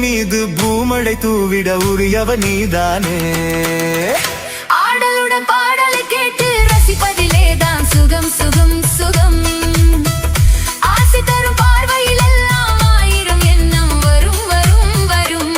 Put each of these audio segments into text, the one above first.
மீது பூமழை தூவிட உரியவ நீதானே. ஆடலுடன் பாடலை கேட்டு ரசிப்பதிலேதான் சுகம் சுகம் சுகம். ஆசை தரும் பார்வையில் எல்லாம் ஆயிரம் எண்ணம் வரும் வரும் வரும்.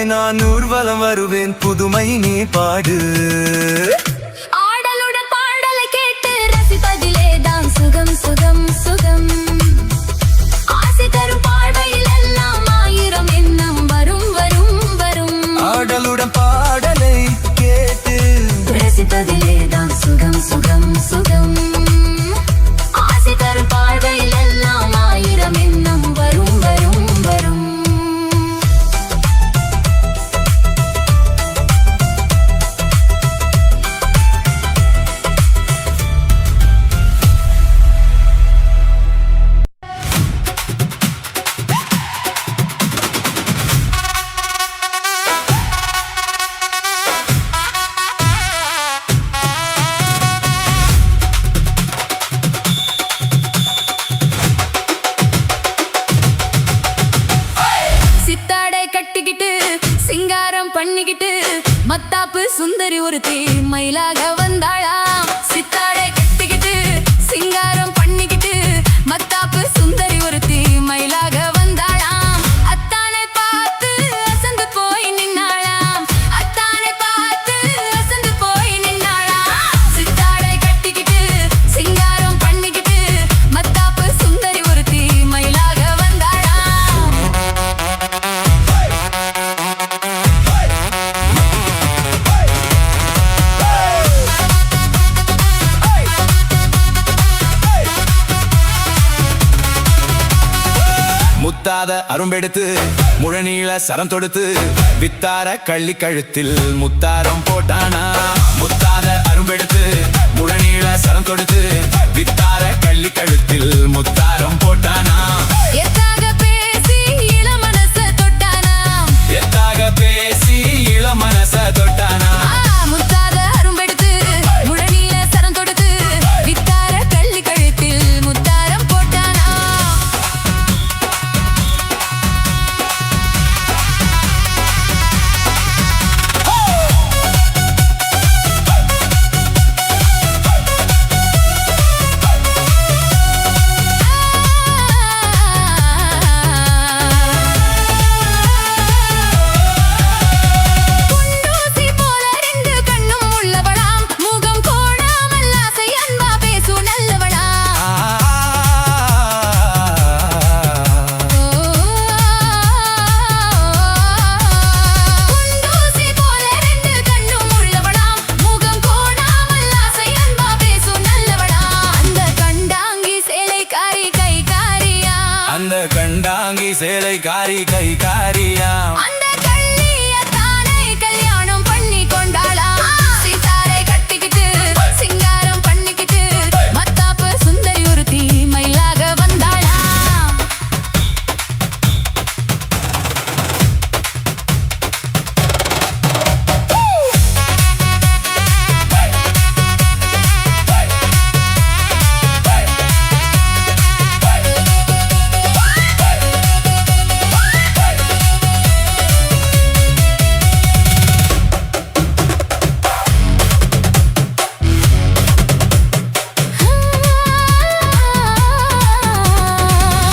நான் ஊர்வலம் வருவேன் புதுமை நீ பாடு. ஆடலுடன் பாடலை கேட்டு ரசிப்பதிலேதான் சுகம் சுகம் சுகம். ஆசை தரும் பார்வையில் எல்லாம் ஆயிரம் எண்ணம் வரும் வரும் வரும். ஆடலுடன் பாடலை கேட்டு ரசிப்பதிலேதான் சுகம் சுகம் சுகம். ஆசை தரும் பார்வையில் எல்லாம் ஆயிரம் எண்ணம் வரும் வரும் வரும். பண்ணிக்கிட்டு மத்தாப்பு சுந்தரி ஒருத்தி மயிலாக வந்தாளாம். சித்தாடை கட்டிக்கிட்டு சிங்காரம் பண்ணிக்கிட்டு மத்தாப்பு சுந்தரி ஒருத்தி மயிலாக வந்தாளாம். அத்தானை பார்த்து அசந்து போய் நின்னாளாம். அத்தானை பார்த்து அசந்து போய் நின்னாளாம். சித்தாடை கட்டிக்கிட்டு சிங்காரம் பண்ணிக்கிட்டு மத்தாப்பு சுந்தரி ஒருத்தி மயிலாக வந்தாளாம். முத்தாத அரும்பெடுத்து முழநீள சரம் தொடுத்து வித்தார கள்ளி கழுத்தில் முத்தாரம் போட்டானா. முத்தாத அரும்பெடுத்து முழநீள சரம் தொடுத்து வித்தார கள்ளி கழுத்தில் முத்தாரம் போட்டானா. எத்தாக பேசி இளமனச தொட்டானா. எத்தாக பேசி இளமனச தொட்டானா. முத்தாத அரும்பெடுத்து முழநீள சரம் தொடுத்து வித்தார கள்ளி கழுத்தில் முத்தாரம் போட்டானா. குண்டூசி போல ரெண்டு கண்ணும் உள்ளவளாம். முகம் கோணாமல் ஆசை அன்பா பேசும் நல்லவளாம். குண்டூசி போல ரெண்டு கண்ணும் உள்ளவளாம். முகம் கோணாமல் ஆசை அன்பா பேசும் நல்லவளாம். அந்த கண்டாங்கி சேலைக்காரி கைகாரியா. அந்த கண்டாங்கி சேலை காரி கை காரியாம். அந்த கள்ளியத்தானை கல்யாணம் பண்ணி கொண்டாளாம். சீதாரை கட்டிக்கிட்டு சிங்காரம் பண்ணிக்கிட்டு மத்தாப்பு சுந்தரி ஒருத்தி மயிலாக வந்தாளாம்.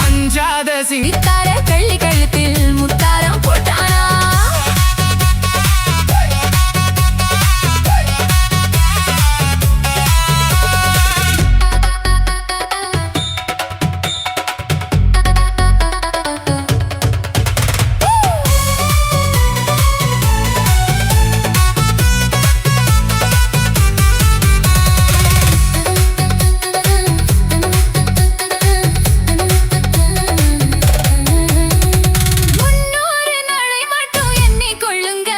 அஞ்சாத சித்தார கள்ளி கழுத்தில் முத்தாரம் போட்டானா. முன்னூறு நாளை மட்டும் எண்ணிக்கொள்ளுங்க.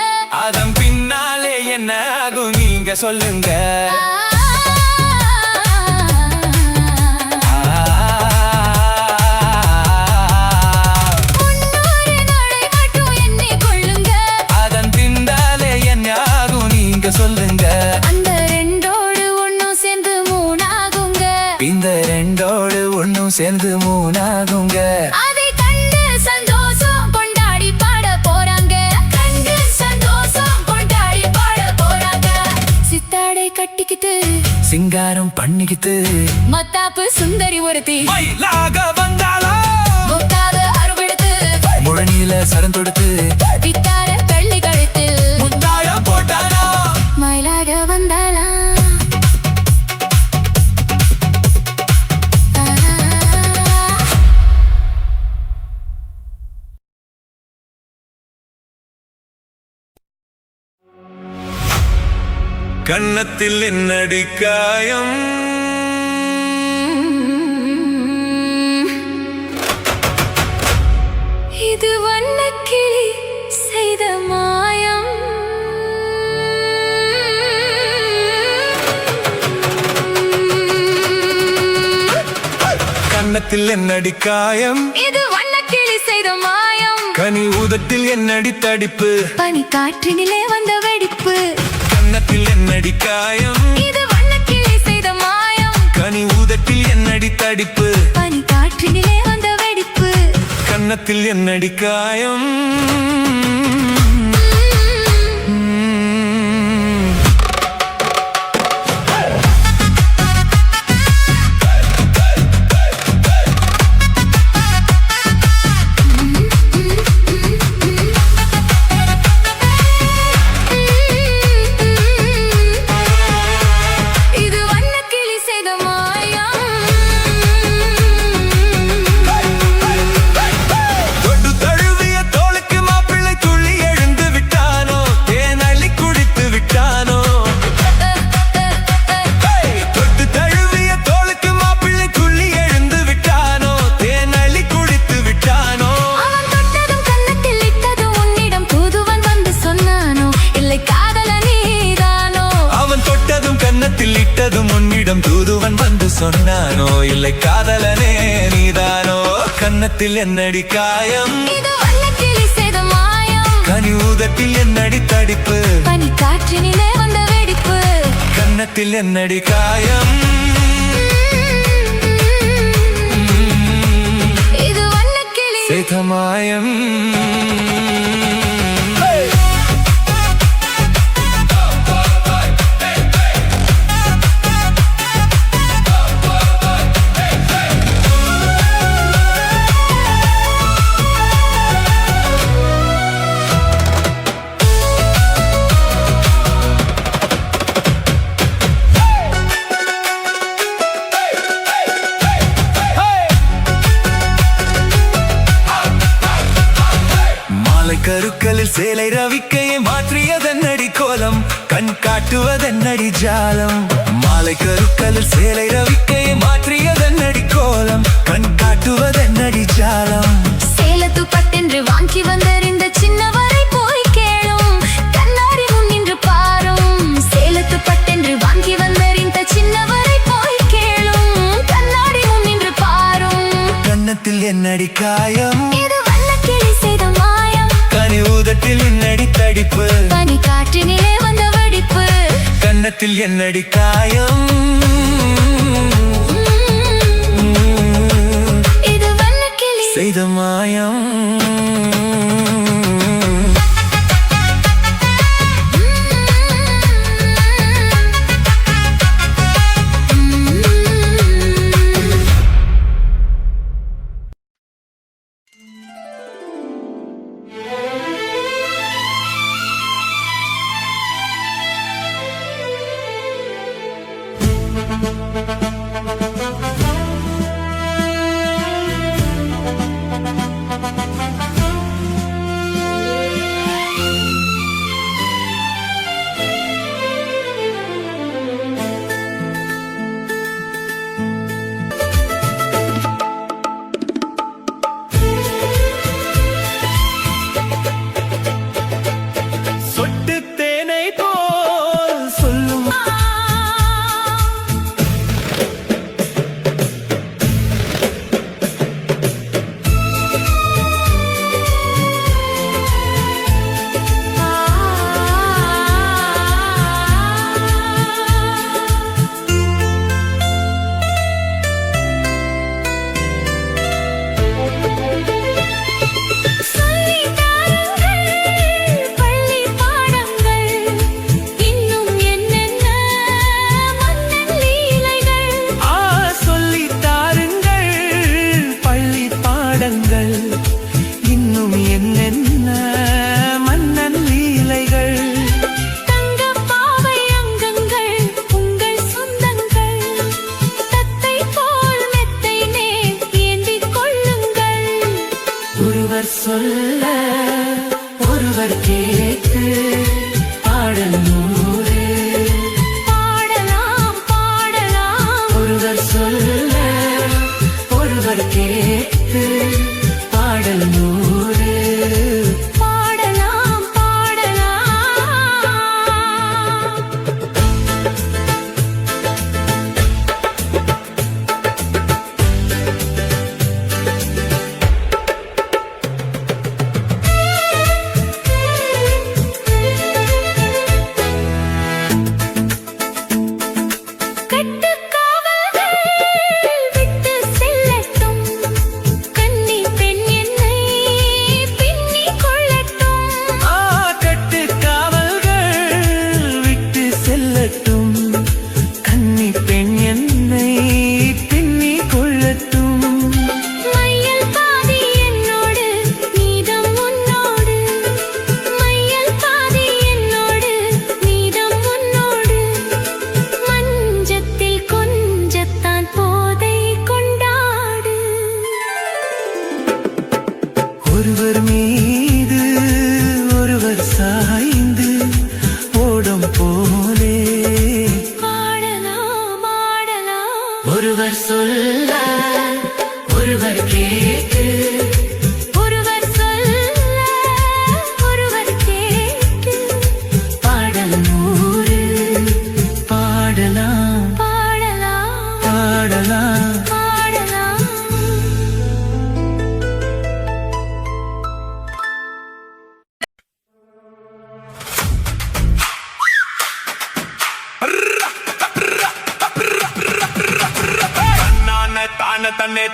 அதன் பின்னாலே என்ன ஆகும் நீங்க சொல்லுங்க. முன்னூறு நாளை மட்டும் எண்ணிக்கொள்ளுங்க. அதன் பின்னாலே என்ன ஆகும் நீங்க சொல்லுங்க. அந்த ரெண்டோடு ஒண்ணும் சேர்ந்து மூணாகுங்க. இந்த ரெண்டோடு ஒண்ணும் சேர்ந்து மூணாகுங்க. அதை கண்டு சந்தோஷம் கொண்டாடி பாட போறாங்க. கண்டு சந்தோஷம் கொண்டாடி பாட போறாங்க. சித்தாடை கட்டிக்கிட்டு சிங்காரம் பண்ணிக்கிட்டு மத்தாப்பு சுந்தரி ஒருத்தி மயிலாக வந்தாளா. முத்தாத அருவெடுத்து முழநீள சரம் தொடுத்து வித்தார கள்ளி கழுத்தில் முத்தாரம் போட்டானா. மயிலாக வந்தாளா. கன்னத்தில் என்னடி காயம். இது வண்ணக்கிளி செய்த மாயம். கன்னத்தில் என்னடி காயம். இது வண்ணக்கிளி செய்த மாயம். கனி உதட்டில் என்னடி தடிப்பு. பனி காற்றினிலே வந்த வெடிப்பு. கன்னத்தில் என்னடி காயம். இது வண்ணக்கிளி செய்த மாயம். கனி உதட்டில் என்னடி தடிப்பு. பனி காற்றினிலே வந்த வெடிப்பு. கன்னத்தில் என்னடி காயம். என்னிடம் தூதுவன் வந்து சொன்னானோ, இல்லை காதலனே நீதானோ. கன்னத்தில் என்னடி காயம், இது வண்ணக்கிளி செய்த மாயம். கனி ஊதத்தில் என்னடி தடிப்பு, பனி காற்றினிலே வந்த வெடிப்பு. கன்னத்தில் என்னடி காயம், இது வண்ணக்கிளி செய்த மாயம். கருக்களில் சேலை ரவிக்கையை மாற்றியதென்னடி கோலம், கண் காட்டுவதென்னடி ஜாலம். மாலை கருக்களில் சேலை ரவிக்கையை மாற்றியதென்னடி கோலம், கண் காட்டுவதென்னடி ஜாலம். சேலத்து பட்டென்று வாங்கி வந்தறிந்த சின்னவரை போய் கேளும், கண்ணாடி முன் நின்று பாரும். சேலத்து பட்டென்று வாங்கி வந்தறிந்த சின்னவரை போய் கேளும், கண்ணாடி முன் நின்று பாரும். கன்னத்தில் என்னடி காயம், இது வண்ணக்கிளி செய்த மாயம். கனி ஊதத்தில் என்னடி தடிப்பு, பனி காற்றினிலே வந்த வெடிப்பு. கன்னத்தில் என்னடி காயம், இது வண்ணக்கிளி செய்த மாயம். சொல்ல ஒருவர் கேட்டு பாடல் நூறு பாடலாம் பாடலாம். ஒருவர் சொல்ல ஒருவர் கேட்டு பாடல் நூறு பாடலாம் பாடலாம்.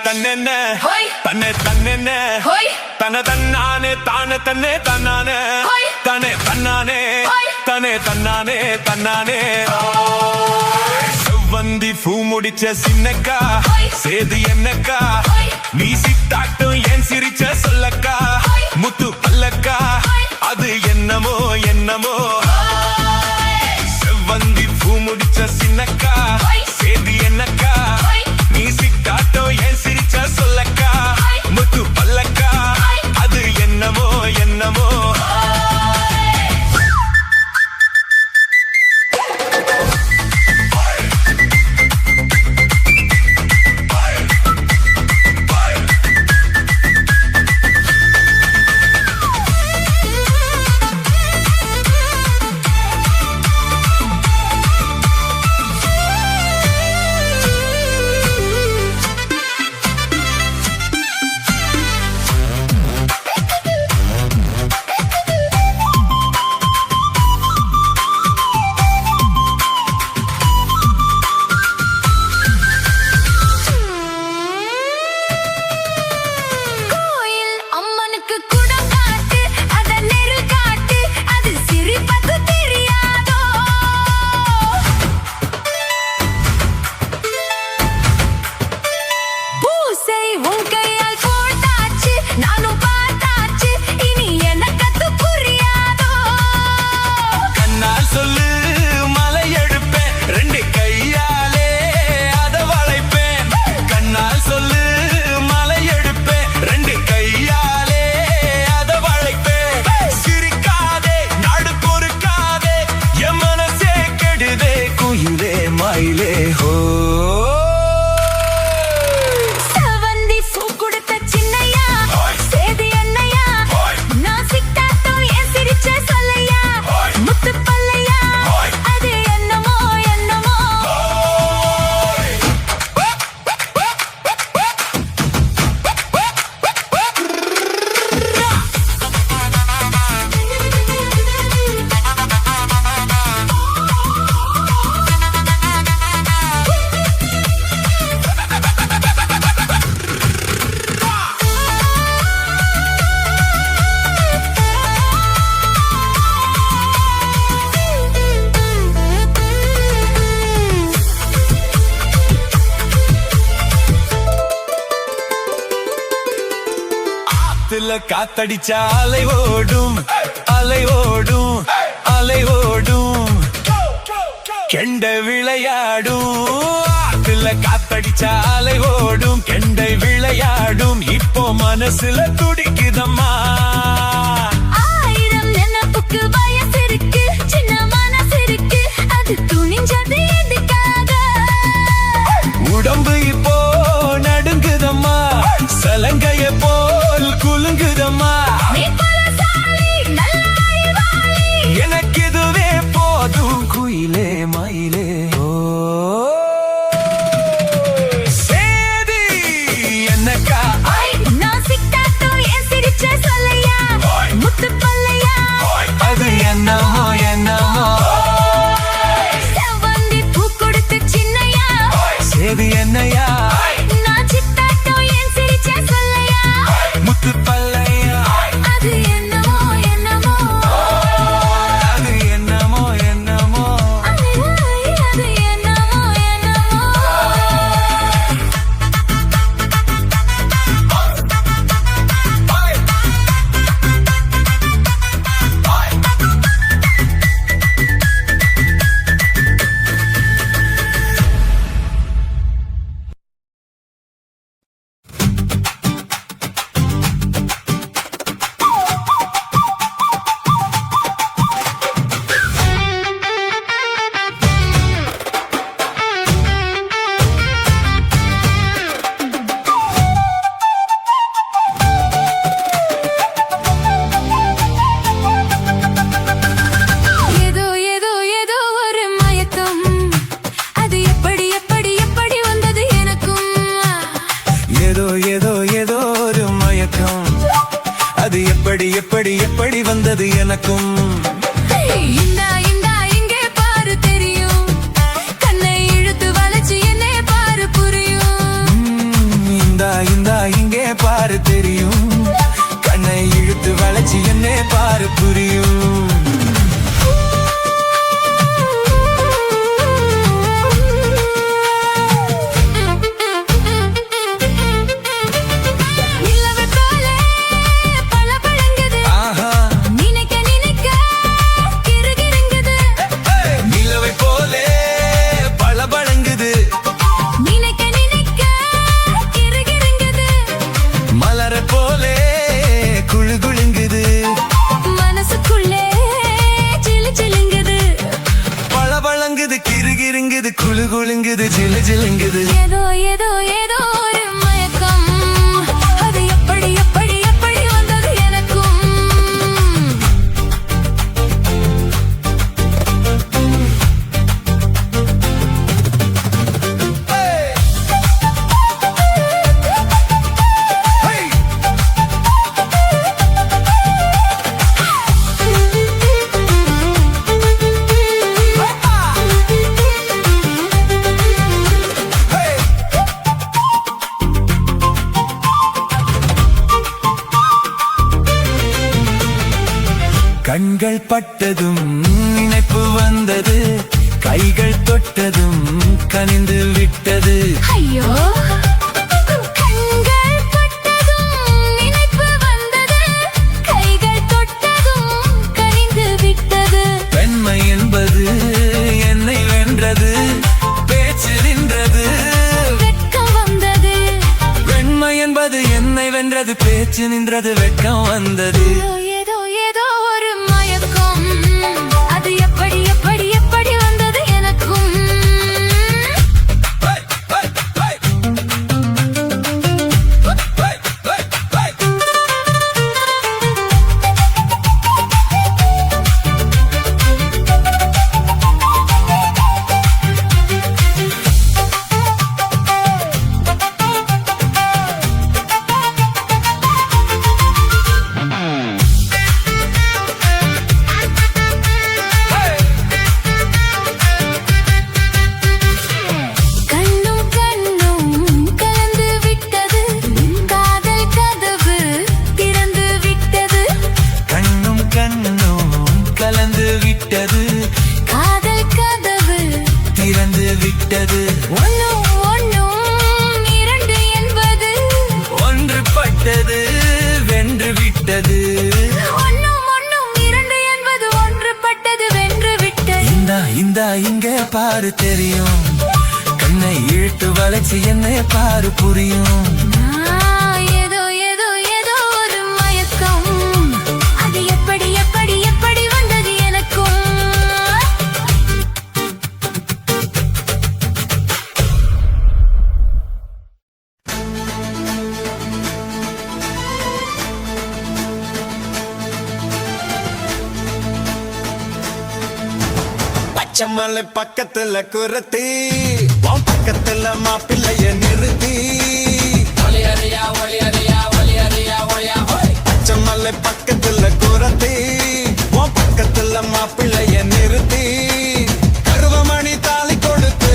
தன்னென்ன ஹோய். தன்னை தன்னென்ன ஹோய். தன தன்னானே தானே தன்னே தன்னானே ஹோய். தானே தன்னானே ஹோய். தானே தன்னானே தன்னானே செவ்வந்தி பூ முடிச்ச சின்னக்கா ஹோய். சேது என்னக்கா ஹோய். நீ சித்தாட்டும் ஏன் சிரிச்ச சொல்லக்கா ஹோய். முத்து பல்லக்கா ஹோய். அது என்னமோ என்னமோ செவ்வந்தி பூ முடிச்ச சின்னக்கா ஹோய். சேது என்னக்கா ஹோய். நீ சித்தாட்டோ ஏன் சிரிச்ச சொல்லக்கா ஹோய். முத்து பல்லக்கா ஹோய். அது என்னமோ என்னமோ கோயில் அம்மனுக்கு குடம் காட்டு அத நெருல் காட்டு அது சிரிப்பது தெரியாதோ பூசை உன் கையால் போட்டாச்சு நானும் பார்த்தாச்சு இனி எனக்கு அது புரியாதோ கண்ணால் சொல்லு மலை எடுப்பேன் ரெண்டு கையாலே அத வளைப்பேன் கண்ணால் சொல்லு மலை எடுப்பேன் ரெண்டு கையாலே அத வளைப்பேன் சிரிக்காதே நாடு பொறுக்காதே என் மனசே கெடுதே குயிலே மயிலே ஹோ செவந்தி பூ கொடுத்த சின்னையா ஹோய். சேது என்னையா ஹோய். நான் சித்தாட்டம் ஏன் சிரிச்ச சொல்லையா ஹோய். முத்து பல்லையா ஹோய். அது என்னமோ என்னமோ ஆத்துல காத்தடிச்சா அலை ஓடும் அலை ஓடும் அலை ஓடும் கெண்டை விளையாடும் ஆத்துல காத்தடிச்சா அலை ஓடும் கெண்டை விளையாடும் இப்போ மனசுல துடிக்குதம்மா ஆயிரம் நினைப்புக்கு வயசு இருக்கு சின்ன மனசு இருக்கு அது துணிஞ்சது எதுக்காக உடம்பு இப்போ நடுங்குதம்மா சலங்கைய போல் குலுங்குதம்மா நீ பலசாலி நல்ல அறிவாளி எனக்கு இதுவே போதும் குயிலே மயிலே ஓ சேதி என்னக்கா ஹோய். நான் சித்தாட்டம் ஏன் சிரிச்ச சொல்லையா ஹோய். முத்து பல்லையா அது என்னமோ என்னமோ செவ்வந்தி பூ கொடுத்த சின்னையா சேதி என்னையா நான் சித்தாட்டம் ஏன் சிரிச்ச சொல்லையா முத்து பல்லையா அது என்னமோ என்னமோ அது என்னமோ என்னமோ அது என்னமோ என்னமோ ஏதோ ஏதோ ஏதோ ஒரு மயக்கம் அது எப்படி எப்படி எப்படி வந்தது எனக்கும் ஏதோ ஏதோ ஏதோ ஒரு மயக்கம் அது எப்படி எப்படி எப்படி வந்தது எனக்கும் இந்தா இந்தா இங்கே பாரு தெரியும் கண்ணை இழுத்து வளைச்சு என்னை பாரு புரியும் இந்தா இங்கே பாரு தெரியும், கண்ணை இழுத்து வளைச்சி என்னே பாரு புரியும். குளு குலுங்குது ஜிலு ஜிலுங்குது ஏதோ ஏதோ ஏதோ ஒரு மயக்கம், அது எப்படி எப்படி எப்படி வந்தது எனக்கும். கண்கள் பட்டதும் நினைப்பு வந்தது, கைகள் தொட்டதும் கனிந்து விட்டது. ஐயோ, கண்கள் பட்டதும் நினைப்பு வந்தது, கைகள் தொட்டதும் கனிந்து விட்டது. பெண்மை என்பது என்னை வென்றது, பேச்சு நின்றது, வெட்கம் வந்தது. பெண்மை என்பது என்னை வென்றது, பேச்சு நின்றது, வெட்கம் வந்தது. ஏதோ ஏதோ ஒரு மயக்கம், அது எப்படி எப்படி எப்படி வந்தது எனக்கும். காதல் கதவு திறந்து விட்டது. ஒன்னும் ஒன்னும் இரண்டு என்பது ஒன்றுபட்டது வென்று விட்டது. ஒன்னும் ஒன்னும் இரண்டு என்பது ஒன்றுபட்டது வென்று விட்டது. இந்தா இங்கே பாரு தெரியும், கண்ணை இழுத்து வளைச்சி என்னை பாரு புரியும். ஏதோ ஏதோ ஏதோ ஒரு மயக்கம், அது எப்படி எப்படி எப்படி வந்தது எனக்கும். பச்சைமலை பக்கத்துல குரத்தி, உன் பக்கத்துல மாப்பிள்ளைய நிறுத்தி. பச்சைமலை பக்கத்துல குரத்தி, உன் பக்கத்துல மாப்பிள்ளைய நிறுத்தி. கருவமணி தாலி கொடுத்து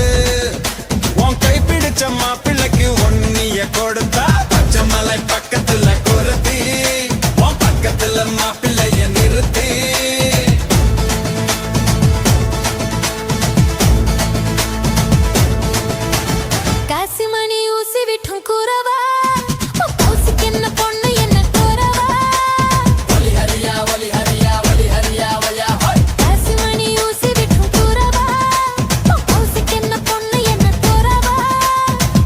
உன் கை பிடிச்ச மாப்பிள்ளைக்கு ஒன்னிய கொடுத்தா. பச்சைமலை பக்கத்துல குரத்தி, உன் பக்கத்துல மாப்பிள்ளைய நிறுத்தி. காசிமணி ஊசி விட்டும் கூறவா, கௌசிக்கு என்ன பொண்ணு என்ன கூறவா. காசிமணி ஊசி விட்டும் கூறவா, கௌசிக்கு என்ன பொண்ணு என்ன கூறவா.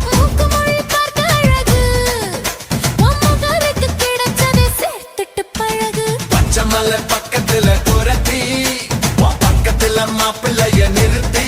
மூக்கு மொழி பார்க்க அழகு, முகருக்கு கிடைச்சதை சேர்த்துட்டு பழகு. பச்சைமலை பக்கத்துல குரத்தி, உன் பக்கத்துல மாப்பிள்ளைய நிறுத்தி.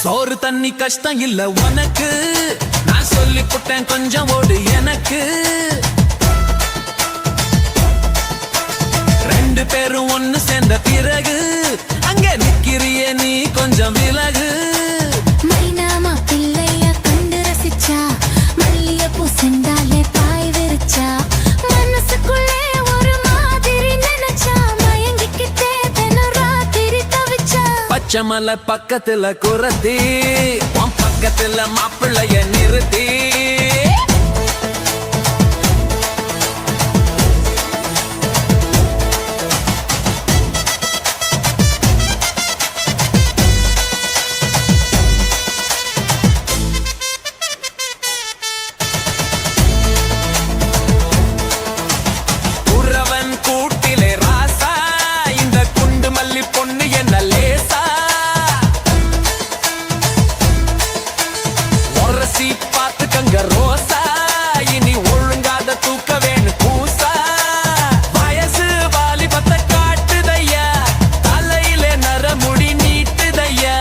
சோறு தண்ணி கஷ்டம் இல்ல உனக்கு, நான் சொல்லி புட்டேன் கொஞ்சம் ஓடு எனக்கு. ரெண்டு பேரும் ஒண்ணு சேர்ந்த பிறகு அங்கே நிக்கிறியே நீ கொஞ்சம் விலகு. மைனாமா பிள்ளைய கண்டு ரசிச்சா மல்லிகைப்பூ செண்டாலே பாய் விரிச்சா மனசுக்குள்ளே ஒரு மாதிரி நினைச்சா மயங்கிக்கிட்டே தினம் ராத்திரி தவிச்சா. பச்சை மலை பக்கத்துல குரத்தி உன் பக்கத்துல மாப்பிள்ளைய நிறுத்தி பொண்ணு என்ன லேசா உரசி பார்த்துக்கங்க ரோசா இனி ஒழுங்காத தூக்க வேணும் பூசா. வயசு வாலிபத்தை காட்டுதையா தலையில நரமுடி நீட்டுதையா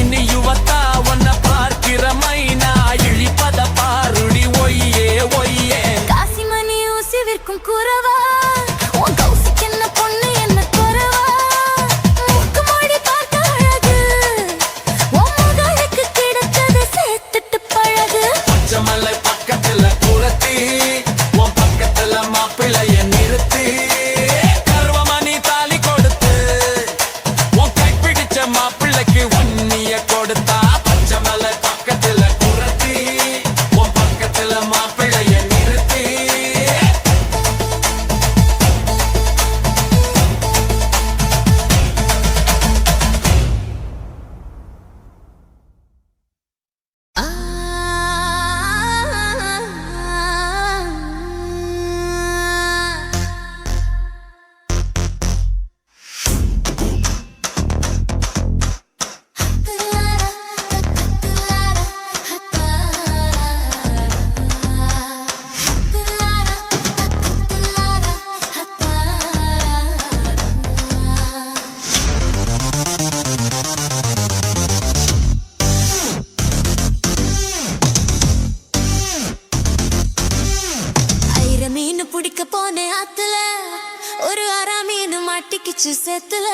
இனி யுவத்தா உன்னை பார்க்கிற மைனா இழிப்பத பாருடி ஒய்யே ஒய்யே. காசிமணி ஊசி விற்கும் குறவா உன் கௌசிக்கு என்ன பொண்ணு என்ன குறவா மூக்கு மூடி பார்த்த அழகு உன் மகளுக்கு கிடைச்சது சேர்த்துட்டு பழகு. பச்சமலை பக்கத்துல குரத்தி உன் பக்கத்துல மாப்பிள்ளைய நிறுத்தி கர்வமணி தாலி கொடுத்து உன் கை பிடிச்ச மாப்பிள்ளைக்கு வன்னிய கொடுத்தா. பச்சமலை பக்கத்துல குரத்தி உன் பக்கத்துல மாப்பிள்ளைய நிறுத்தி ஆ மீன் பிடிக்க போனேன் ஆத்துல ஒரு அரை மீன் மாட்டிக்கிச்சு சேத்துல.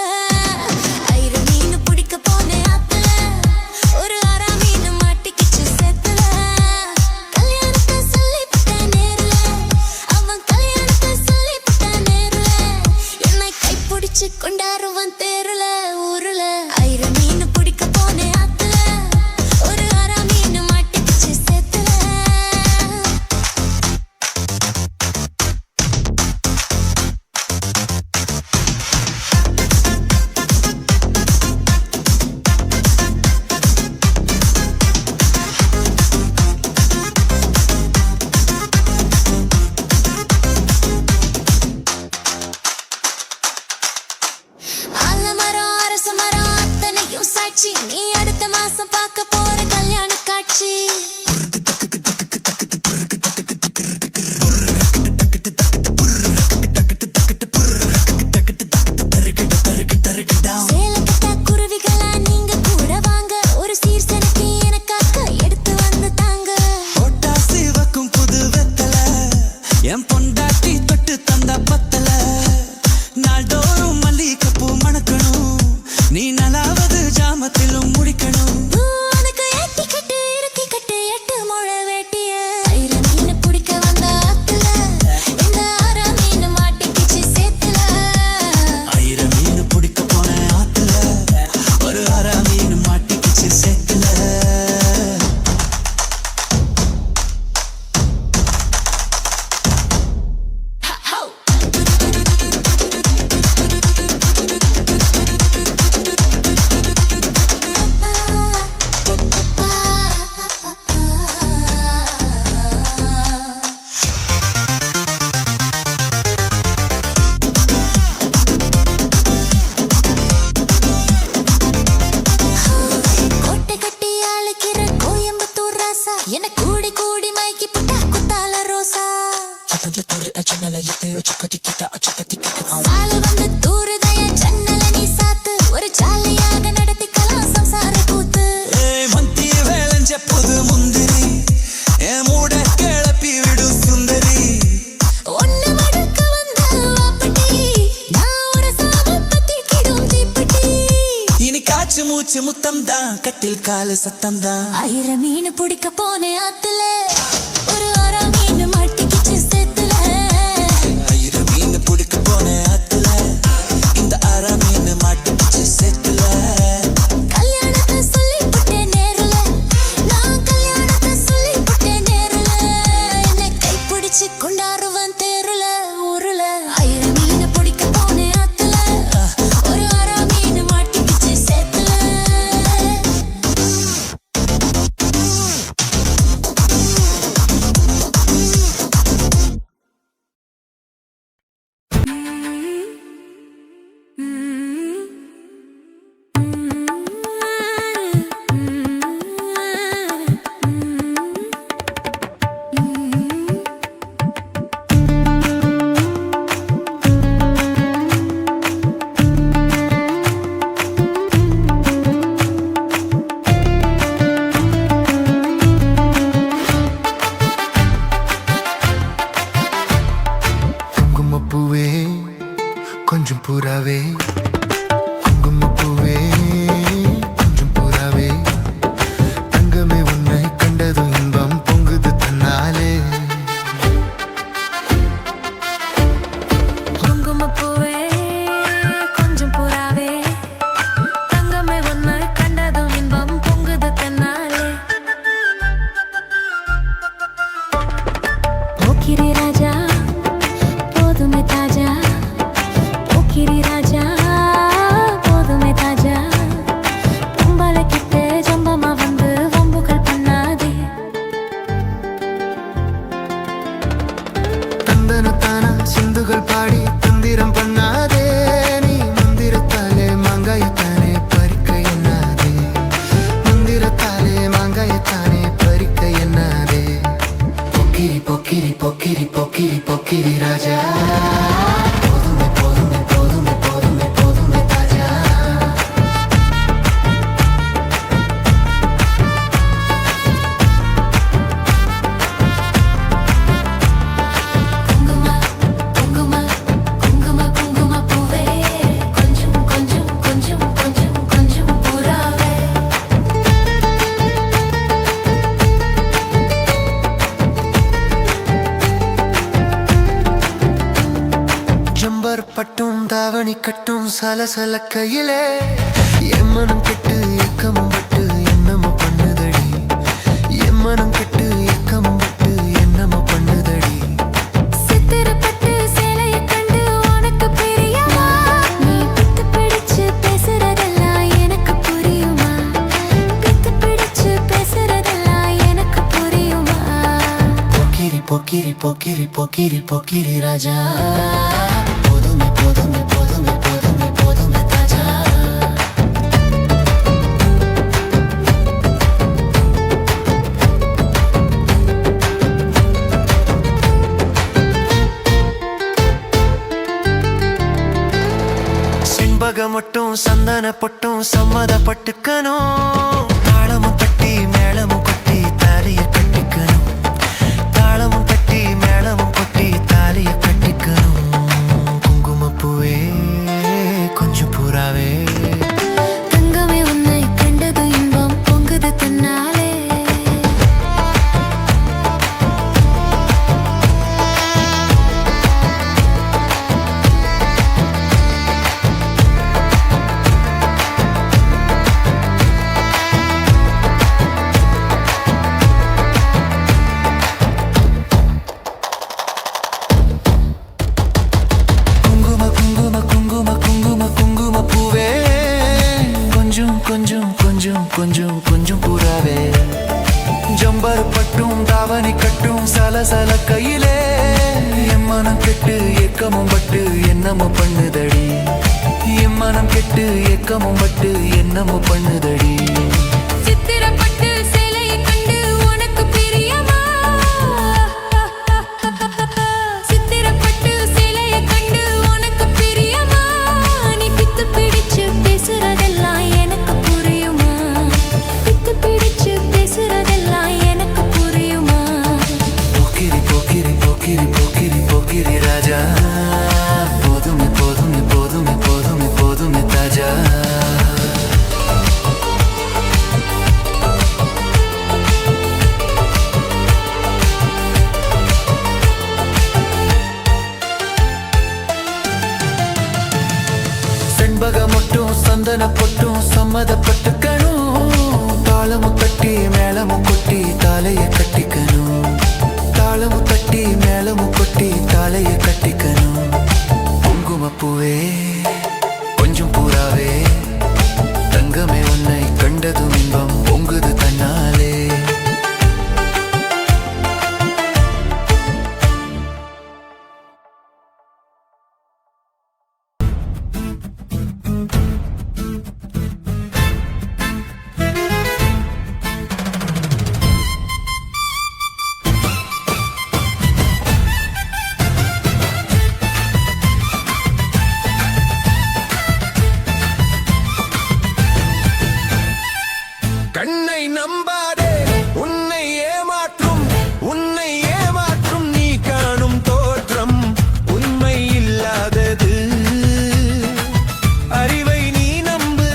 ஐர மீன் பிடிக்க போனேன் ஆத்துல ஒரு அரை மீன் மாட்டிக்கிச்சு சேத்துல. கல்யாணத்தை சொல்லிவிட்டேன் நேர்ல அவன் கல்யாணத்தை சொல்லிவிட்டான் நேர்ல என்னை கைப்பிடிச்சு கொண்டாருவன் தேர்ல ஊருல. ஐர மீன் பிடிக்க போனேன் ஆத்துல ஒரு அரை மீன் மாட்டிக்கிச்சு சேத்துல. நீ அடுத்த மாசம் பார்க்க போற கல்யாண காட்சி. சேலக்கட்ட குருவிகளா நீங்க கூட வாங்க ஒரு சீர்சனக்கு எனக்காக எடுத்து வந்து தாங்க. சிவக்கும் புது வெத்தல என் பொண்டாட்டி தொட்டு தந்த பத்தல நாள்தோறும் மல்லிகைப்பூ மணக்கணும் நீ நலாவது ஜாமத்திலும் முடிக்கணும். உனக்கு ஏட்டி கட்டு இறுக்கி கட்டு 8 முழ வேட்டிய. ஐர மீன் பிடிக்க வந்த ஆத்துல இந்த அரை மீன் மாட்டிக்கிச்சு சேத்துல. ஐர மீன் பிடிக்க போன ஆத்துல ஒரு அரை மீன் மாட்டிக்கிச்சு சேத்துல. கோட்டை கட்டி ஆளுக்கிற கோயம்புத்தூர் ராசா என்ன கூடி கூடி மைக்கி புட்டா குத்தால ரோசா. சால வந்து தூருதய ஜன்னல நீ சாத்து ஒரு ஜாலியாக நடத்திக்கலாம் சம்சார கூத்து. மந்தி வேளஞ்ச புது முந்திரி என் மூட கிளப்பி விடும் சுந்தரி. ஒன்னு மடுக்க வந்த வாப்பட்டி நான் கட்டில் காலு சத்தம் தான். 1000 மீன் பிடிக்க போனேன் ஆத்துல, ஒரு அரை மீன் மாட்டிக்கிச்சு சேத்துல. 1000 மீன் பிடிக்க போனேன் ஆத்துல, இந்த அரை மீன் மாட்டிக்கிச்சு சேத்துல. கல்யாணத்தை சொல்லிப்புட்டேன் நேருல, நான் கல்யாணத்தை சொல்லிப்புட்டேன் நேருல. என்னை கைப்பிடிச்சு கொண்டாடுவேன் தேருல ஊருல. 1000 மீன் பிடிக்க போனேன் ஆத்துல, ஒரு அரை மீன் மாட்டிக்கிச்சு சேத்துல. குங்குமப்பூவே கொஞ்சம் புறாவே, குங்குமப்பூவே கொஞ்சம் புறாவே, தங்கமே உன்னை கண்டதும் இன்பம் பொங்குது தன்னாலே. குங்குமப்பூவே கொஞ்சம் புறாவே, தங்கமே உன்னை கண்டதும் இன்பம் பொங்குது தன்னாலே. போக்கிரி ராஜா போதுமே தாஜா, போக்கிரி ராஜா போதுமே தாஜா. பொம்பளை கிட்ட ஜம்பமா வந்து வம்புகள் பண்ணாதே. தந்தனத்தானா சிந்துகள் பாடி தந்திரம் பண்ணாதே, நீ மந்திரத்தாலே மாங்காயத்தானே பறிக்க எண்ணாதே, மந்திரத்தாலே மாங்காயத்தானே பறிக்க எண்ணாதே. பொக்கிரி பொக்கிரி பொக்கிரி பொக்கிரி பொக்கிரி ராஜா, போதுமே போதுமே போதுமே போதுமே போதுமே தாஜா. குங்கும குங்கும குங்கும குங்குமப்பூவே, கொஞ்சம் கொஞ்சம் கொஞ்சம் கொஞ்சம் கொஞ்சம் புறாவே. ஜம்பர் பட்டும் தாவணி கட்டும் சலசல கையிலே, என் மனம் கெட்டு ஏக்கமும் பட்டு என்னமோ பண்ணுதடி, என் மனம் கெட்டு ஏக்கமும் பட்டு என்னமோ பண்ணுதடி. சித்திரப்பட்டு சேலையை கண்டு உனக்கு பிரியமா, நீ பித்து பிடிச்சு பேசுறதெல்லாம் எனக்கு புரியுமா, பித்து பிடிச்சு பேசுறதெல்லாம் எனக்கு புரியுமா. பொக்கிரி பொக்கிரி பொக்கிரி பொக்கிரி பொக்கிரி ராஜா, போதுமே போதுமே போதுமே போதுமே போதுமே தாஜா. செண்பகம் மட்டும் சந்தன பொட்டும் சம்மதப்பட்டுக்கணும், தாளமும் தட்டி மேளமும் கொட்டி தாலிய கட்டிக்கணும், தாளமும் தட்டி மேளமும் கொட்டி தாலிய கட்டிக்கணும். குங்குமப்பூவே கொஞ்சம் புறாவே, தங்கமே உன்னை கண்டது இன்பம் பொங்குது தன்னாலே. குங்கும குங்கும குங்கும குங்கும குங்குமப்பூவே, கொஞ்சம் கொஞ்சம் கொஞ்சம் கொஞ்சம் கொஞ்சம் புறாவே. ஜம்பர் பட்டும் தாவணி கட்டும் சலசல கையிலே, என் மனம் கெட்டு ஏக்கமும் பட்டு என்னமோ பண்ணுதடி, என் மனம் கெட்டு ஏக்கமும் பட்டு என்னமோ பண்ணுதடி. சித்திரப்பட்டு சேலையை கண்டு உனக்கு பிரியமா, சித்திரப்பட்டு சேலையை கண்டு உனக்கு பிரியமா, நீ பித்து பிடிச்சு பேசுறதெல்லாம் எனக்கு புரியுமா, பித்து பிடிச்சு பேசுறதெல்லாம் எனக்கு புரியுமா. பொக்கிரி பொக்கிரி பொக்கிரி பொக்கிரி பொக்கிரி ராஜா, போதுமே போதுமே போதுமே போதுமே போதுமே தாஜா. சந்தன பொட்டும் சம்மதப்பட்டுக்கணும். தாளமும் தட்டி மேளமும் கொட்டி தாலைய கட்டிக்கணும். தாளமும் தட்டி மேளமும் கொட்டி தாலைய கட்டிக்கணும். குங்குமப்பூவே கொஞ்சம் பூராவே தங்கமே உன்னை கண்டதும் இன்பம் பொங்குது தன்னாலே. கண்ணை நம்பாதே உன்னை ஏமாற்றும், உன்னை ஏமாற்றும் நீ காணும் தோற்றம் உண்மை இல்லாதது. அறிவை நீ நம்பு,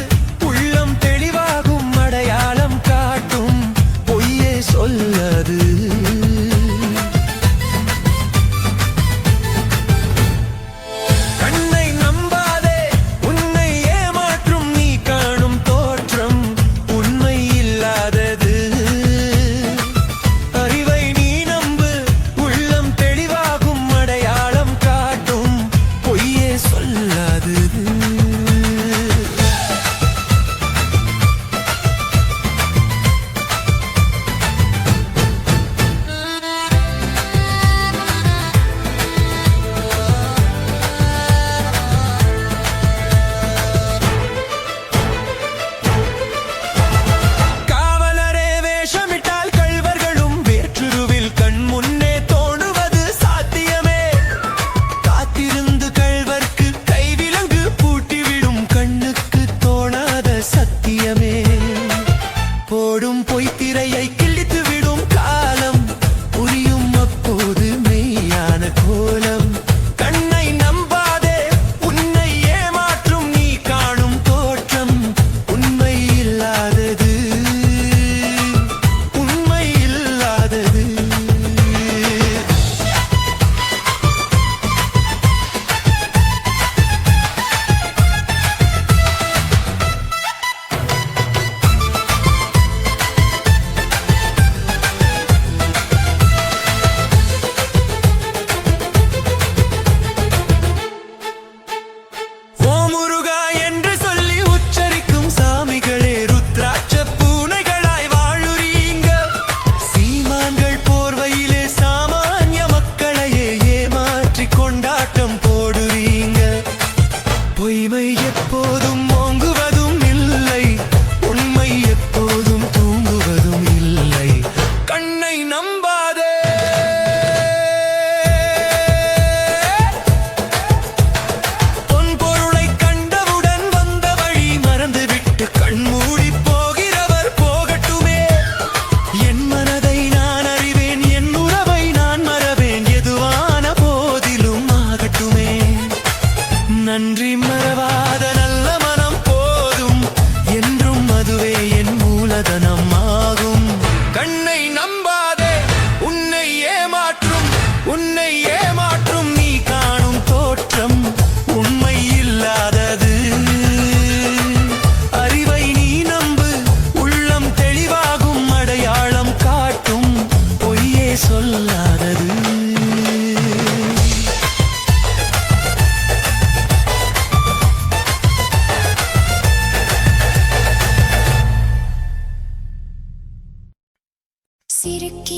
உள்ளம் தெளிவாகும், அடையாளம் காட்டும், பொய்யே சொல்லாது. கண்ணை நம்பாதே உன்னை ஏமாற்றும் நீ காணும் தோற்றம் உண்மை இல்லாதது. அறிவை நீ நம்பு, உள்ளம் தெளிவாகும், அடையாளம் காட்டும், பொய்யே சொல்லாது. காவலரே வேஷமிட்டால் கள்வர்களும் வேற்றுருவில் கண் முன்னே தோணுவது சாத்தியமே. காத்திருந்து கள்வர்க்கு கைவிலங்கு பூட்டிவிடும் கண்ணுக்கு தோணாத சத்தியமே. போடும் பொய்த்திரையை கிழித்து விடும் காலம் புரியும் அப்போது மெய்யான கோலம். கண்ணை நம்பாதே உன்னை ஏமாற்றும் நீ காணும் தோற்றம் உண்மை இல்லாதது, உண்மை இல்லாதது. ஓ முருகா என்று சொல்லி உச்சரிக்கும் சாமிகளே ருத்ராட்ச பூனைகளாய் வாழுறீங்க. சீமான்கள் போர்வையிலே சாமானிய மக்களையே ஏமாற்றி கொண்டாட்டம் போடுறீங்க. பொய்மை எப்போதும் ஓங்குவதும் இல்லை, உண்மை எப்போதும் தூங்குவதும் இல்லை. கண்ணை நம்பாதே பொன் பொருளை கண்டவுடன் வந்த வழி மறந்துவிட்டு கண்மூடி போகிறவர் போகட்டுமே. என் மனதை நான் அறிவேன், என் உறவை நான் மறவேன், எதுவான போதிலும் ஆகட்டுமே. நன்றி மறவாத நல்ல மனம் போதும், என்றும் அதுவே என் மூலதனம் ஆகும். கண்ணை நம்பாதே உன்னை ஏமாற்றும், உன்னை ஏமாற்றும் நீ காணும் தோற்றம் உண்மை இல்லாதது. அறிவை நீ நம்பு, உள்ளம் தெளிவாகும், அடையாளம் காட்டும், பொய்யே சொல்லாதது. சிறுக்கி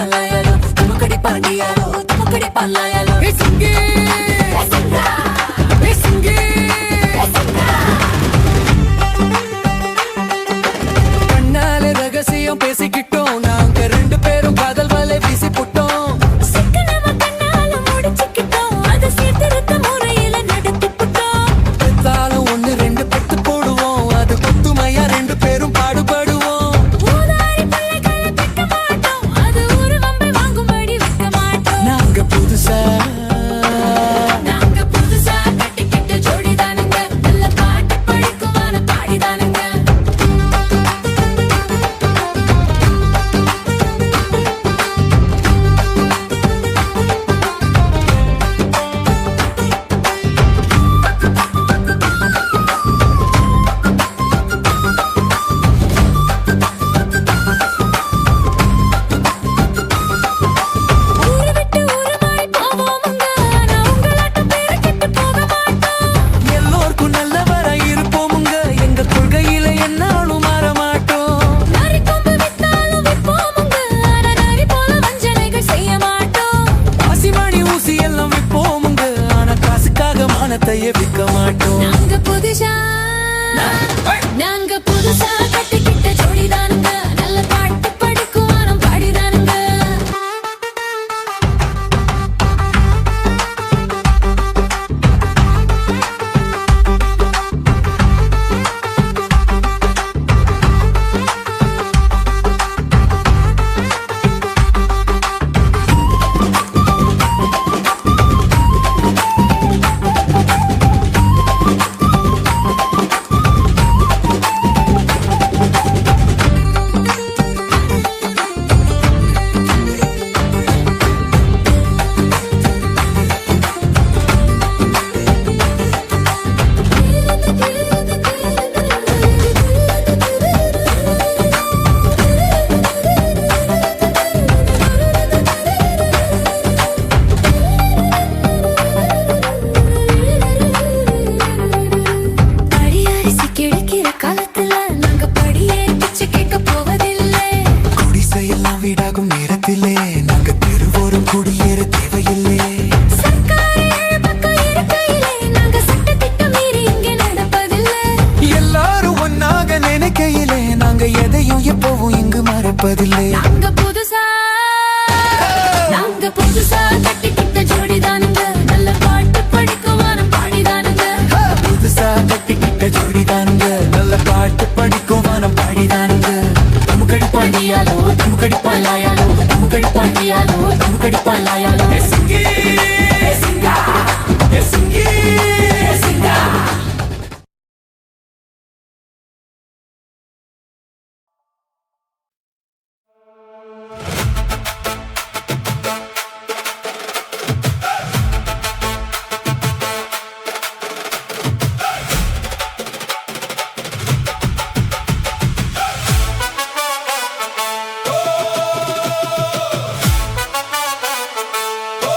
பல்லாயாலோ துமுக்கடி பாண்டியாலோ துமுக்கடி பல்லாயாலோ சிங்கி சிங்கி கண்ணால ரகசியம் பேசிக்கிட்டோம் நாங்க ரெண்டு பேரும் காதல் வலை வீசி போட்டோம் சிக்கனமா கண்ணால முடிச்சுக்கிட்டோம் அதை சீர்திருத்த முறையில நடத்தி போட்டோம் பெத்தாலும் ஒண்ணு ரெண்டு பெத்து போடுவோம் அது கொத்துமையா ரெண்டு பேரும் பாடுபடுவோம் ஊதாரி பிள்ளைகளை பெக்க மாட்டோம் அது ஒரு வம்பை வாங்கும்படி வைக்க மாட்டோம் நாங்க புதுசா கட்டிக்கிட்ட ஜோடிதானுங்க நல்ல பாட்டு படிக்குமான பாடிதானுங்க ஊரு விட்டு ஊரு மாறி போவோமுங்க ஆனா உங்களாட்டம் பேரை கெட்டு போக மாட்டோம் எல்லோருக்கும் நல்லவரா இருப்போமுங்க எங்க கொள்கையில என்னாலும் மாற மாட்டோம் நரி கொம்பு வித்தாலும் விற்போமுங்க ஆனா நரி போல வஞ்சனைகள் செய்ய மாட்டோம் ஆசிமணி ஊசி எல்லாம் விற்போமுங்க ஆனா காசுக்காக மானத்தையே விற்க மாட்டோம் நாங்க புதுசா கட்டிக்கிட்ட ஜோடிதானுங்க நல்ல பாட்டு படிக்குவானம் பாடிதானுங்க படியரிசி கிடைக்கிற காலத்துல நாங்க படியேறி பிச்சை கேட்க போவதில்லை குடிசையெல்லாம் வீடாகும் நேரத்திலே நாங்க தெருவோரும் குடியேற தேவையில்லை சர்க்கார் ஏழு பக்கம் இருக்கையிலே நாங்க சட்டத்திட்டம் மீறி இங்கே நடப்பதில்லை எல்லாரும் ஒன்னாக நினைக்கையிலே நாங்க எதையும் எப்பவும் இங்கு மறப்பதில்லை நாங்க புதுசா கட்டிக்கிட்ட ஜோடிதானுங்க நல்ல பாட்டு படிக்குவானம் பாடிதானுங்க புதுசா கட்டிக்கிட்ட ஜோடிதானுங்க நல்ல பாட்டு படிக்கும் வானம் பாடிதானுங்க துமுக்கடி பாண்டியாலோ துமுக்கடி பல்லாயாலோ துமுக்கடி பாண்டியாலோ துமுக்கடி பல்லாயாலோ சிங்கி சிங்கா சிங்கி சிங்கா ஓ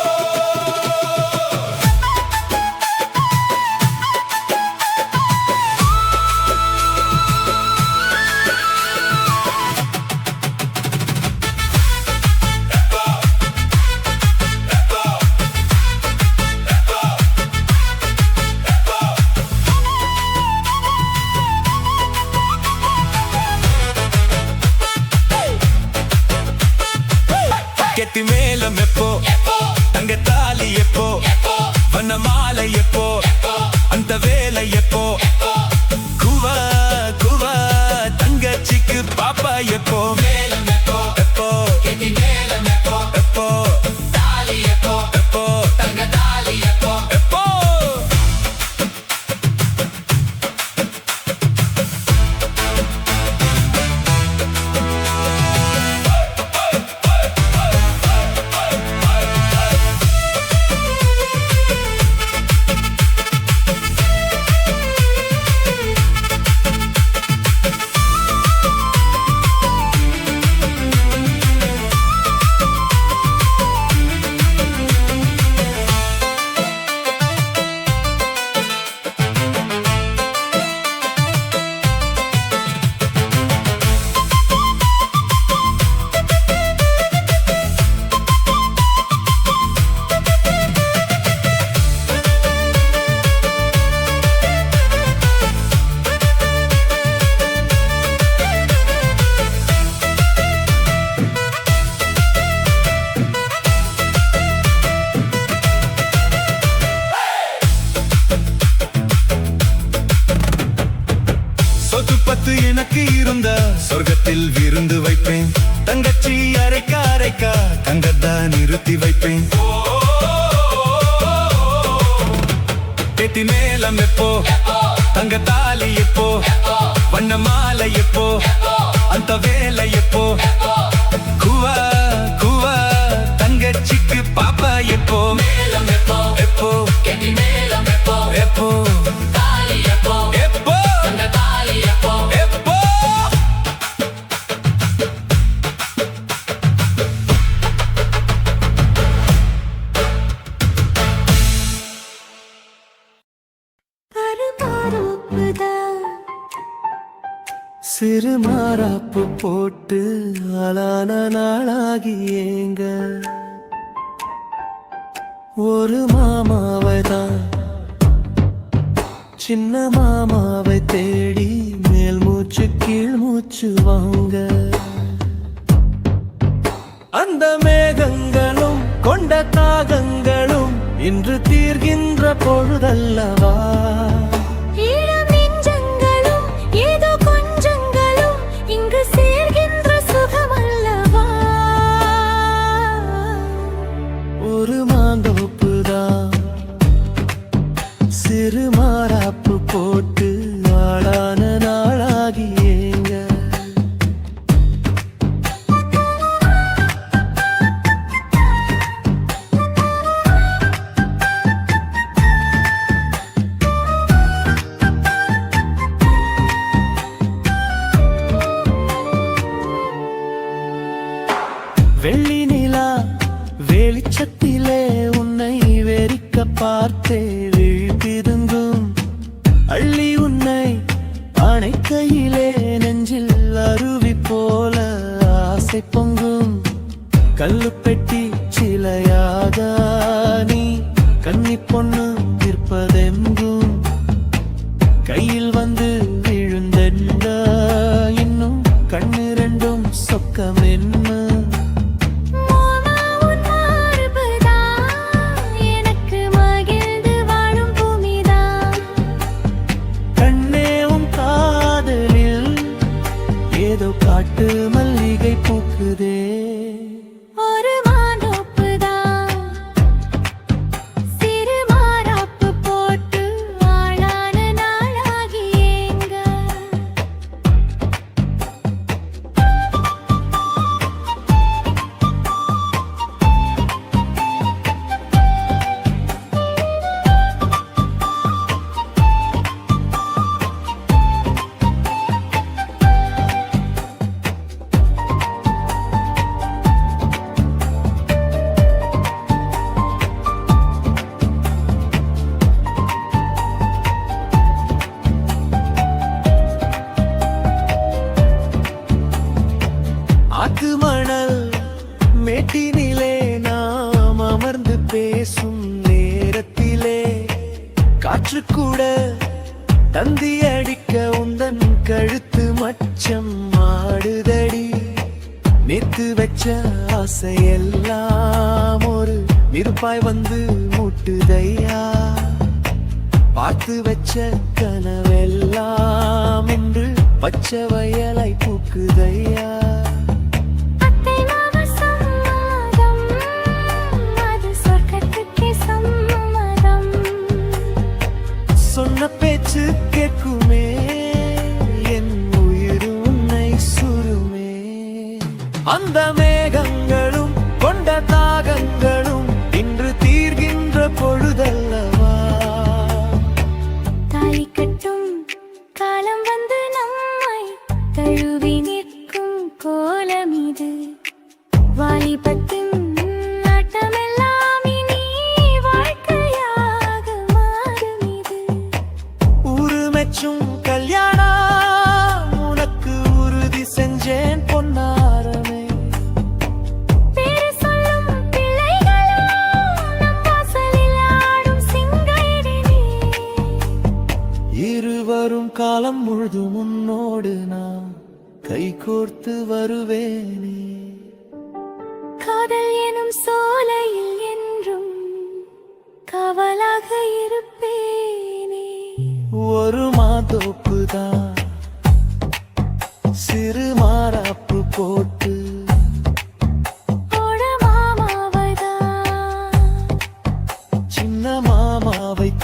உனக்கு இருந்தா சொர்க்கத்தில் விருந்து வைப்பேன். தங்கச்சி அரைக்கா அரைக்கா தங்கத்தான் நிறுத்தி வைப்பேன். கெட்டி மேலம் எப்போ, தங்க தாலி எப்போ, வண்ண மாலை எப்போ, அந்த வேலை எப்போ, குவா குவா தங்கச்சிக்கு பாப்பா எப்போ, மேலம் எப்போ எப்போ, கெட்டி மேலம் எப்போ எப்போ, தாலி எப்போ எப்போ, தங்க தாலி எப்போ எப்போ. சிறு மாறாப்பு போட்டு ஆளான நாளாகி ஏங்க ஒரு மாமாவை தான் சின்ன மாமாவை தேடி மேல் மூச்சு கீழ் மூச்சு வாங்க. அந்த மேகங்களும் கொண்ட தாகங்களும் இன்று தீர்கின்ற பொழுதல்லவா. ஒரு மாந்தோப்புதான் சிறு மாறாப்பு போட்டு ஆளான நாளாகி ஏங்க. வெள்ளி நிலா வெளிச்சத்திலே உன்னை வெறிக்க பார்த்தே விழித்திருந்தும் அள்ளி உன்னை அணைக்கையிலே நெஞ்சில் அருவி போல ஆசை பொங்கும். கல்லு பெட்டி சிலையாக நீ கன்னி பொண்ணு இருப்பதெங்கும் கையில் வந்து விழுந்தென்ற இன்னும் கண்ணு ரெண்டும் சொக்கம் என்ன. காட்டு மல்லிகை பூக்குதே ஒரு மாந்தோப்புதான் சிறு மாறாப்பு போட்டு ஆளான நாளாகி ஏங்க. ஆத்து மணல் மேட்டினிலே நாம் அமர்ந்து பேசும் நேரத்திலே காற்று கூட தந்தி அடிக்க உந்தன் கழுத்து மச்சம் ஆடுதடி. நேத்து வச்ச ஆசையெல்லாம் ஒரு நெருப்பாய் வந்து முட்டுதையா. பார்த்து வச்ச கனவெல்லாம் இன்று பச்சை வயலை பூக்குதையா. சொன்ன பேச்சு கேட்குமே என் உயிர் உன்னை சுருமே. அந்த மேகங்களும் கொண்ட தாகங்களும் இன்று தீர்கின்ற பொழுதல்லவா. தாலி கட்டும் காலம் வந்து நம்மை தழுவி நிற்கும் கோலம் இது. வாலிபத்தின் கல்யாணம் உனக்கு உறுதி செஞ்சேன் பொன்னாரமே. பேரு சொல்லும் பிள்ளைகளும் நம் வாசலில் ஆடும் சிங்காயிடினே. இருவரும் காலம் முழுதும் உன்னோடு நான் கைகோர்த்து வருவேனே. காதல் எனும் சோலையில் என்றும் காவலாக இருப்பேனே. ஒரு மாந்தோப்புதான்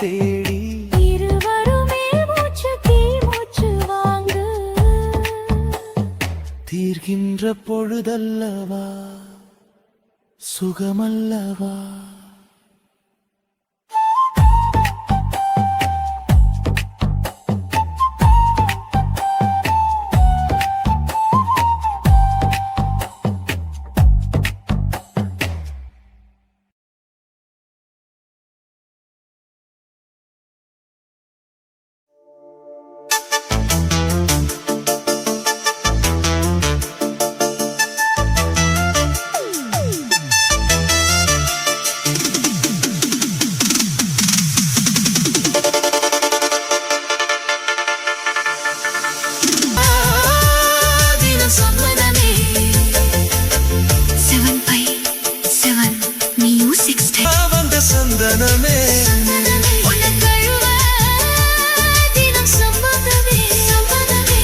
தேடி இருவருமே மூச்சு தீ மூச்சு வாங்கு தீர்கின்ற பொழுதல்லவா சுகமல்லவா தினம் சம்மதமே 7/7 மியூசிக் ஸ்டைல் வந்த சந்தனமே உன்னை கழுவ தினம் சம்மதமே சம்மதமே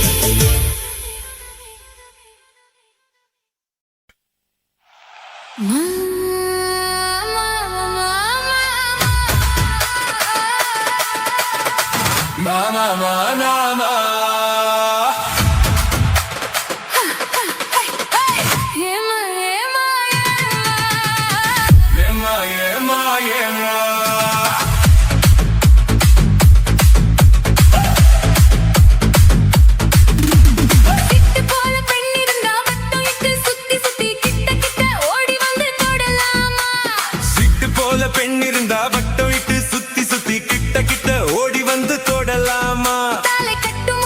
மாமா மாமா ஏமா ஏமா ஏமா சிட்டு போல பெண் இருந்தா வட்டம் இட்டு சுத்தி சுத்தி கிட்ட கிட்ட ஓடி வந்து தொடலாமா சிட்டு போல பெண் இருந்தா வட்டம் இட்டு சுத்தி சுத்தி கிட்ட கிட்ட ஓடி வந்து தொடலாமா தலை கட்டும்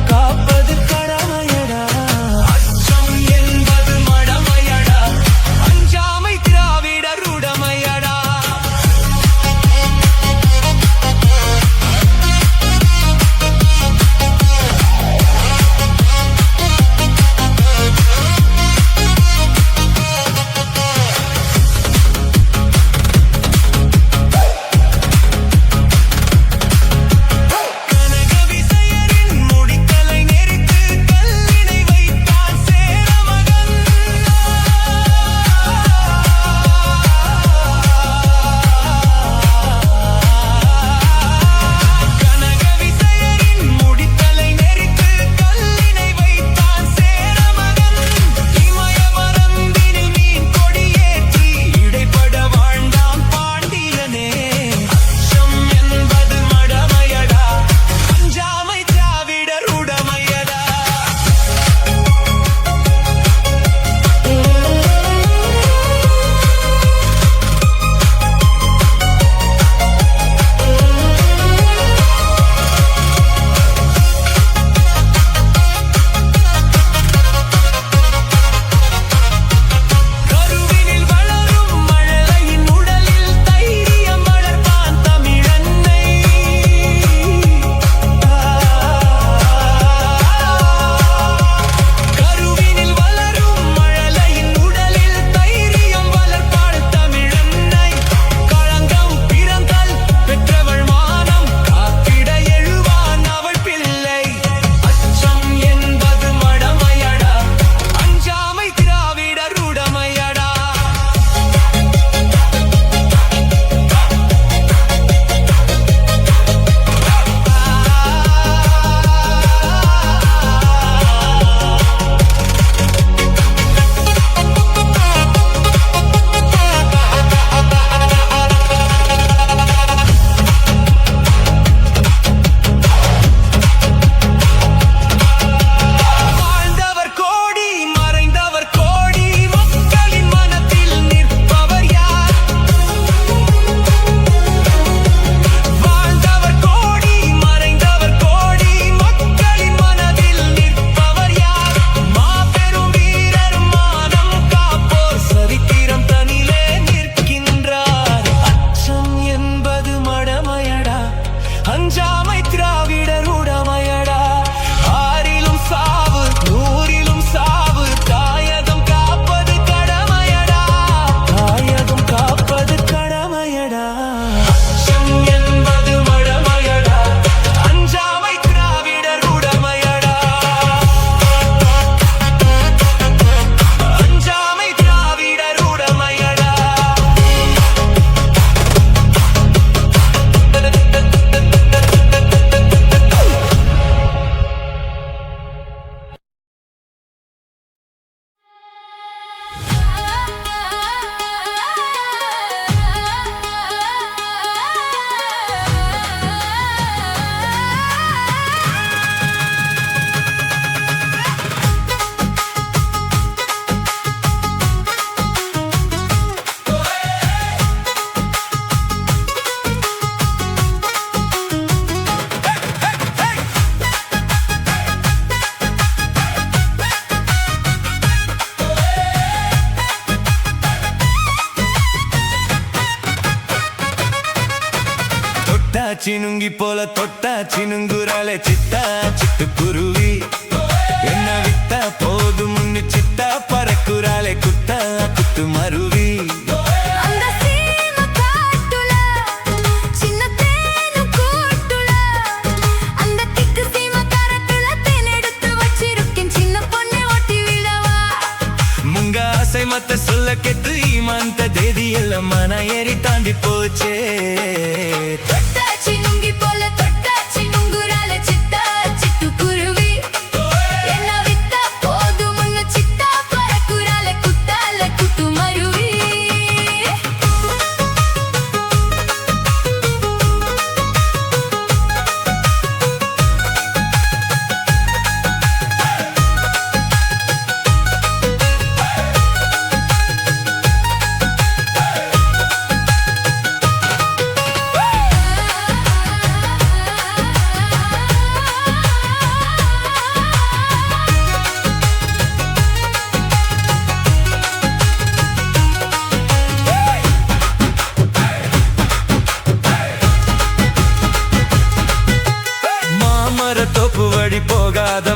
காப்பது கடமையடா. அச்சம் என்பது மடமையடா, அஞ்சாமை திராவிடர் உடமையடா. கனக விசயரின் முடித்தலை நெரித்து கல்லினை வைத்தான் சேரமகன். கனக விசயரின் முடித்தலை நெரித்து கல்லினை வைத்தான் சேரமகன். இமய மரந்தினில் மீன் கொடியேற்றி இடைப்பட வாழ்ந்தான் பாண்டியனே. அச்சம் என்பது மடமையடா, அஞ்சாமை திராவிடர் உடமையடா. கருவினில் வளரும் மழலையின் உடலில் தைரியம் வளர்ப்பான் தமிழன்னை. கருவினில் வளரும் மழலையின் உடலில் தைரியம் வளர்ப்பாள் தமிழன்னை. களங்கம் பிறந்தால் பெற்றவள் மானம் காத்திட எழுவான் அவள் பிள்ளை. அச்சம் என்பது மடமையடா, அஞ்சாமை திராவிடர் உடமையடா. வாழ்ந்தவர் கோடி மறைந்தவர் கோடி, மக்களின் மனத்தில் நிற்பவர் யார்? வாழ்ந்தவர் கோடி மறைந்தவர் கோடி, மக்களின் மனதில் நிற்பவர் யார்? மாபெரும் வீரர் மானம் காப்போர் சரித்திரம் தனிலே நிற்கின்றார். அச்சம் என்பது மடமையடா, அஞ்சாமை திராவிடர் உடமையடா. ஆறிலும் சாவு நூறிலும் சாவு, தாயகம் காப்பது கடமையடா, தாயகம் காப்பது கடமையடா. அச்சம் என்பது மடமையடா, அஞ்சாமை திராவிடர் உடமையடா. அஞ்சாமை திராவிடர் உடமையடா. சினுங்கி போல தொட்டா சினுங்குறாளே சித்தா சிட்டுக்குருவி. என்ன வித்தா போதும் முன்னு சித்தா பறக்குறாளே குத்தா குத்து மருவி. அந்த சீம காட்டுல சின்ன தேனு கூட்டுல, அந்த திக்கு சீம கரத்துல தேன் எடுத்து வச்சிருக்கேன் சின்ன பொண்ணு ஒட்டி விடவா. முங்க ஆசை மத்த சொல்ல கெத்து ஈமாந்த தேதி எல்லாம் மன ஏறி தாண்டி போச்சே. தொட்டாச்சி நுங்கி போல தொட்டாச்சி நுங்குறால சித்தா சிட்டுக்குருவி. என்ன வித்தா போதும் முன்னு சித்தா பறக்குறால குத்தால குத்து மருவி.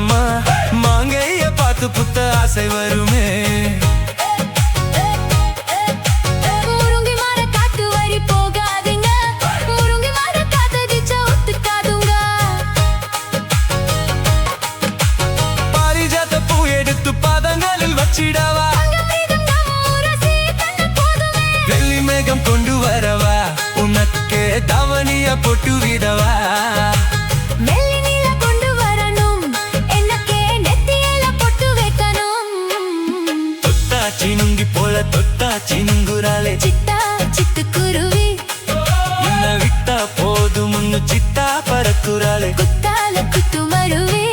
மாமா மாங்கைய பார்த்து புத்த ஆசை வருமே. முருங்கை மர காட்டு வரி போகாதீங்க, முருங்கை மர காத்தடிச்சா ஒத்துக்காதுங்க. பாரிஜாத பூ எடுத்து பாதங்களில் வச்சிடவா, அங்கமீதம் நம்ம உரசி தந்த போதுமே. வெள்ளி மேகம் கொண்டு வரவா, உனக்கே தவணிய பொட்டு விடவா. வெள்ளி நீல கொண்டு வரணும், என்னக்கே நெத்தியில பொட்டு வைக்கணும். தொட்டாச்சி நுங்கி போல தொட்டாச்சி நுங்குறாளே, சித்தா சிட்டுக்குருவி என்ன விட்டா போதும் முன்னு சித்தா பறக்குறாளே. குத்தால குத்து மருவே.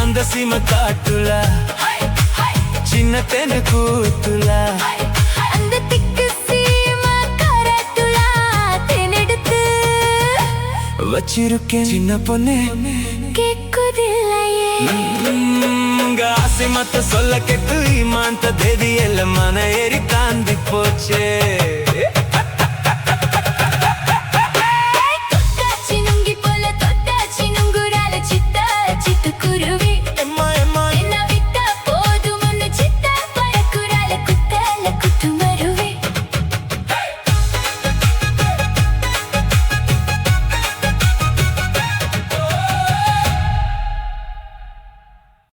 அந்த சீம காட்டுல சின்ன தென்னு கூத்துல, அந்த திக்கு சீமா கரட்டுலா தேனெடுத்து வச்சிருக்கேன் சின்ன பொண்ணே. கேக்குதில்லையே. உங்க ஆசை மத்த சொல்ல கேட்டு இமாந்த தேதி எல்லாம் மன ஏறி காந்தி போச்சே. தொட்டாச்சி நுங்கி போல தொட்டாச்சி நுங்குறால சித்தா சிட்டுக்குருவி. எம்மா